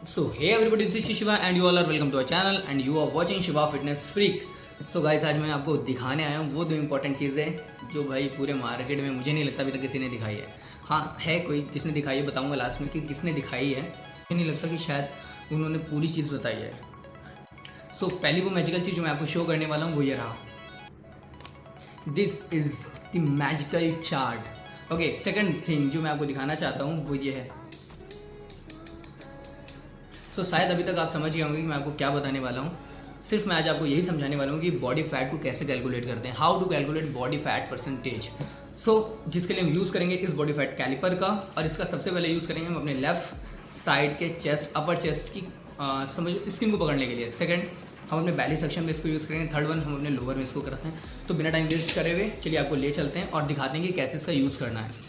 So hey everybody, this is Shiva and you all are welcome to our channel and you are watching Shiva Fitness Freak. So guys, आज मैं आपको दिखाने आया हूँ वो दो इम्पोर्टेंट चीज़ें जो भाई पूरे मार्केट में मुझे नहीं लगता अभी तक किसी ने दिखाई है। हाँ है कोई जिसने दिखाई है, बताऊंगा लास्ट में कि किसने दिखाई है। मुझे नहीं लगता कि शायद उन्होंने पूरी चीज़ बताई है। सो पहली वो मैजिकल चीज़ जो मैं आपको शो करने वाला हूँ वो ये रहा। This is the magical chart. Okay, second thing जो मैं आपको दिखाना चाहता हूँ वो ये है। सो शायद अभी तक आप समझ गए होंगे कि मैं आपको क्या बताने वाला हूँ। सिर्फ मैं आज आपको यही समझाने वाला हूँ कि बॉडी फैट को कैसे कैलकुलेट करते हैं, how to calculate body fat percentage. So जिसके लिए हम यूज़ करेंगे इस बॉडी फैट कैलिपर का, और इसका सबसे पहले यूज़ करेंगे हम अपने लेफ्ट साइड के चेस्ट, अपर चेस्ट की समझ स्किन को पकड़ने के लिए। सेकंड, हम अपने बैली सेक्शन में इसको यूज़ करेंगे। थर्ड वन, हम अपने लोअर में इसको करते हैं। तो बिना टाइम वेस्ट करे हुए चलिए आपको ले चलते हैं और दिखाते हैं कि कैसे इसका यूज़ करना है।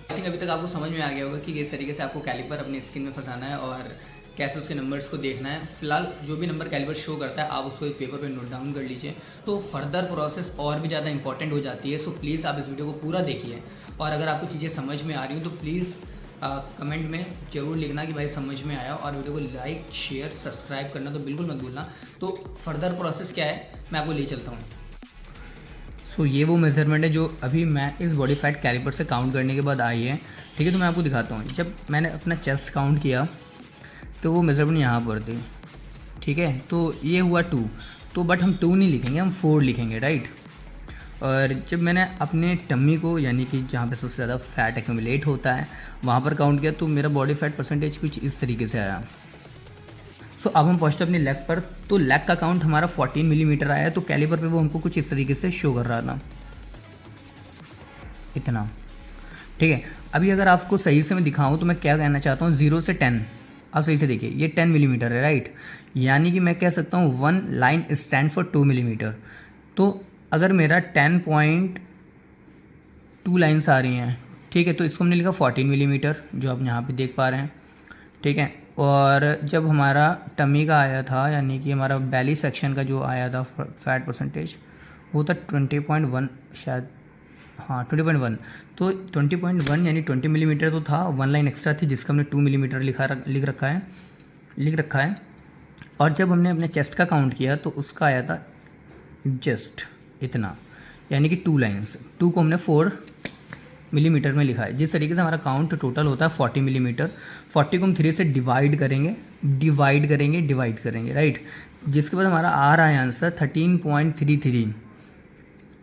आई थिंक अभी तक आपको समझ में आ गया होगा कि किस तरीके से आपको कैलिपर अपनी स्किन में फंसाना है और कैसे उसके नंबर्स को देखना है। फिलहाल जो भी नंबर कैलिपर शो करता है आप उसको एक पेपर पे नोट डाउन कर लीजिए। तो फर्दर प्रोसेस और भी ज़्यादा इंपॉर्टेंट हो जाती है। सो प्लीज़ आप इस वीडियो को पूरा देखिए, और अगर आपको चीज़ें समझ में आ रही हो तो प्लीज़ कमेंट में जरूर लिखना कि भाई समझ में आया, और वीडियो को लाइक शेयर सब्सक्राइब करना तो बिल्कुल मत भूलना। तो फर्दर प्रोसेस क्या है मैं आपको ले चलता हूँ। सो ये वो मेजरमेंट है जो अभी मैं इस बॉडी फैट कैलिपर से काउंट करने के बाद आई है। ठीक है, तो मैं आपको दिखाता हूँ। जब मैंने अपना चेस्ट काउंट किया तो वो मेजरमेंट यहाँ पर थी। ठीक है, तो ये हुआ 2। तो बट हम 2 नहीं लिखेंगे, हम 4 लिखेंगे, राइट। और जब मैंने अपने टम्मी को, यानी कि जहाँ पे सबसे ज़्यादा फैट एक्यूमुलेट होता है, वहाँ पर काउंट किया तो मेरा बॉडी फैट परसेंटेज कुछ इस तरीके से आया। सो अब हम पहुँचते अपनी लेग पर। तो लेग का काउंट हमारा 14 मिलीमीटर आया। तो कैलिपर पे वो हमको कुछ इस तरीके से शो कर रहा था, इतना। ठीक है, अभी अगर आपको सही से मैं दिखाऊं तो मैं क्या कहना चाहता हूँ, 0 से 10। आप सही से देखिए, ये 10 मिलीमीटर है, राइट। यानी कि मैं कह सकता हूँ 1 लाइन स्टैंड फॉर 2 मिलीमीटर। तो अगर मेरा 10.2 लाइन्स आ रही हैं, ठीक है, तो इसको हमने लिखा 14 मिलीमीटर, जो आप यहाँ पे देख पा रहे हैं। ठीक है, और जब हमारा टमी का आया था, यानी कि हमारा बैली सेक्शन का जो आया था फैट परसेंटेज, वो था 20.1 शायद, हाँ 20.1। तो 20.1 यानी 20 मिलीमीटर तो था, 1 लाइन एक्स्ट्रा थी जिसका हमने 2 मिलीमीटर लिख रखा है। और जब हमने अपने चेस्ट का काउंट किया तो उसका आया था जस्ट इतना, यानी कि 2 लाइन्स। 2 को हमने 4 मिलीमीटर में लिखा है। जिस तरीके से हमारा काउंट टोटल होता है 40 मिलीमीटर, 40 को हम 3 से डिवाइड करेंगे, राइट। जिसके बाद हमारा आ रहा है आंसर 13.33।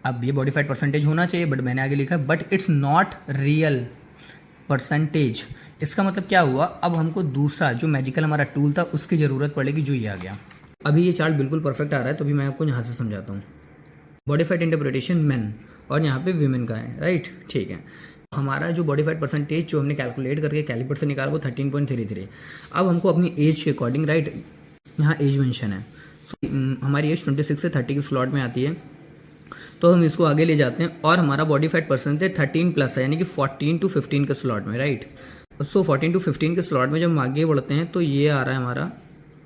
अब ये बॉडी फैट परसेंटेज होना चाहिए, बट मैंने आगे लिखा है but it's not real percentage. इसका मतलब क्या हुआ, अब हमको दूसरा जो मैजिकल हमारा टूल था उसकी ज़रूरत पड़ेगी, जो ये आ गया। अभी ये चार्ट बिल्कुल परफेक्ट आ रहा है, तो अभी मैं आपको यहाँ से समझाता हूँ। बॉडी फैट इंटरप्रिटेशन मेन, और यहाँ पे वीमेन का है, राइट। ठीक है, हमारा जो बॉडी फैट परसेंटेज जो हमने कैलकुलेट करके कैलिपर से निकाला वो 13.33। अब हमको अपनी एज के अकॉर्डिंग, राइट, यहाँ एज मेंशन है। हमारी एज 26 से 30 के स्लॉट में आती है, तो हम इसको आगे ले जाते हैं और हमारा बॉडी फैट परसेंटेज 13 प्लस है, यानी कि 14 to 15 के स्लॉट में, राइट। सो 14 to 15 के स्लॉट में जब हम आगे बढ़ते हैं तो ये आ रहा है हमारा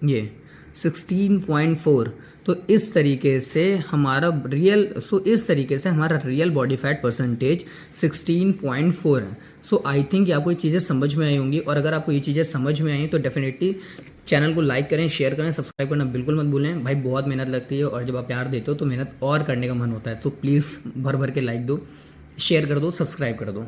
ये 16.4। तो इस तरीके से हमारा रियल बॉडी फैट परसेंटेज 16.4 है। सो आई थिंक आपको ये चीज़ें समझ में आई होंगी, और अगर आपको ये चीज़ें समझ में आई तो डेफिनेटली चैनल को लाइक करें, शेयर करें, सब्सक्राइब करना बिल्कुल मत भूलें। भाई बहुत मेहनत लगती है, और जब आप प्यार देते हो तो मेहनत और करने का मन होता है। तो प्लीज़ भर भर के लाइक दो, शेयर कर दो, सब्सक्राइब कर दो।